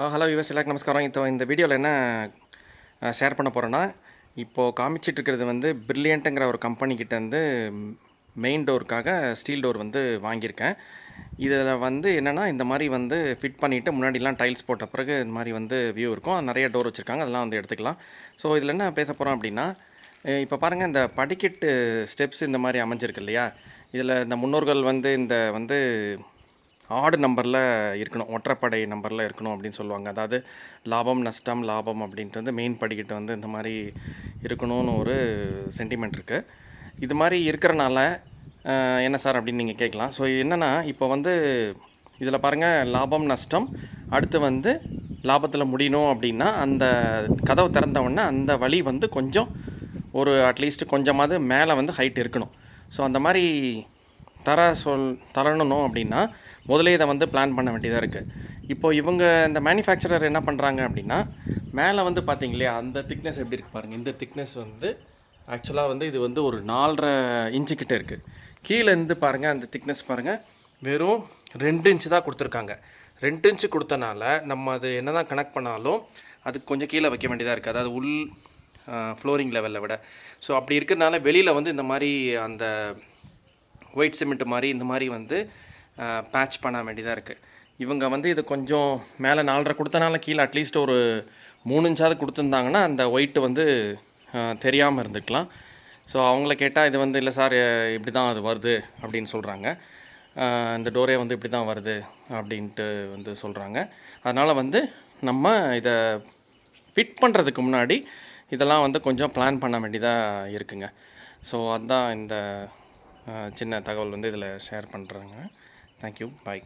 Hello viewers, எல்லாருக்கும் நமஸ்காரம். இந்த வீடியோவில் என்ன ஷேர் பண்ண போகிறேன்னா, இப்போது காமிச்சிட்ருக்கிறது வந்து பிரில்லியண்ட்டுங்கிற ஒரு கம்பெனிக்கிட்டேருந்து மெயின் டோருக்காக ஸ்டீல் டோர் வந்து வாங்கியிருக்கேன். இதில் வந்து என்னென்னா, இந்த மாதிரி வந்து ஃபிட் பண்ணிவிட்டு முன்னாடிலாம் டைல்ஸ் போட்ட பிறகு இந்த மாதிரி வந்து வியூ இருக்கும். நிறைய டோர் வச்சுருக்காங்க, அதெல்லாம் வந்து எடுத்துக்கலாம். ஸோ இதில் என்ன பேச போகிறோம் அப்படின்னா, இப்போ பாருங்கள், இந்த படிக்கட்டு ஸ்டெப்ஸ் இந்த மாதிரி அமைஞ்சிருக்கு இல்லையா? இதில் இந்த முன்னோர்கள் வந்து இந்த வந்து ஆடு நம்பரில் இருக்கணும், ஒற்றைப்படை நம்பரில் இருக்கணும் அப்படின்னு சொல்லுவாங்க. அதாவது லாபம் நஷ்டம் லாபம் அப்படின்ட்டு வந்து மெயின் படிக்கட்டு வந்து இந்த மாதிரி இருக்கணும்னு ஒரு சென்டிமெண்ட் இருக்குது. இது மாதிரி இருக்கிறனால என்ன சார் அப்படின்னு நீங்கள் கேட்கலாம். ஸோ என்னென்னா, இப்போ வந்து இதில் பாருங்கள், லாபம் நஷ்டம், அடுத்து வந்து லாபத்தில் முடியணும் அப்படின்னா அந்த கதவு திறந்தவுடனே அந்த வழி வந்து கொஞ்சம் ஒரு அட்லீஸ்ட் கொஞ்சமாவது மேலே வந்து ஹைட் இருக்கணும். ஸோ அந்த மாதிரி தரணும் அப்படின்னா முதலே இதை வந்து பிளான் பண்ண வேண்டியதாக இருக்குது. இப்போது இவங்க இந்த மேனுஃபேக்சரர் என்ன பண்ணுறாங்க அப்படின்னா, மேலே வந்து பார்த்திங்க இல்லையா, அந்த திக்னஸ் எப்படி இருக்குது பாருங்கள். இந்த திக்னஸ் வந்து ஆக்சுவலாக வந்து இது வந்து ஒரு 4.5 இன்ச்சுக்கிட்ட இருக்குது. கீழேருந்து பாருங்கள், அந்த திக்னஸ் பாருங்கள், வெறும் 2 இன்ச்சு தான் கொடுத்துருக்காங்க. 2 இன்ச்சு கொடுத்தனால நம்ம அது என்ன தான் கனெக்ட் பண்ணாலும் அதுக்கு கொஞ்சம் கீழே வைக்க வேண்டியதாக இருக்குது, அதாவது உள் ஃப்ளோரிங் லெவலில் விட. ஸோ அப்படி இருக்கிறதுனால வெளியில் வந்து இந்த மாதிரி அந்த ஒயிட் சிமெண்ட் மாதிரி இந்த மாதிரி வந்து பேட்ச் பண்ண வேண்டியதாக இருக்குது. இவங்க வந்து இது கொஞ்சம் மேலே 4.5 கொடுத்தனால கீழே அட்லீஸ்ட் ஒரு 3 இன்ச்சாவது கொடுத்துருந்தாங்கன்னா அந்த ஒயிட்டு வந்து தெரியாமல் இருந்துக்கலாம். ஸோ அவங்கள கேட்டால் இது வந்து இல்லை சார், இப்படி தான் அது வருது அப்படின்னு சொல்கிறாங்க. இந்த டோரே வந்து இப்படி தான் வருது அப்படின்ட்டு வந்து சொல்கிறாங்க. அதனால் வந்து நம்ம இதை ஃபிட் பண்ணுறதுக்கு முன்னாடி இதெல்லாம் வந்து கொஞ்சம் பிளான் பண்ண வேண்டியதாக இருக்குங்க. ஸோ அதுதான் இந்த சின்ன தகவல் வந்து இதில் ஷேர் பண்ணுறேங்க. தேங்க்யூ, பாய்.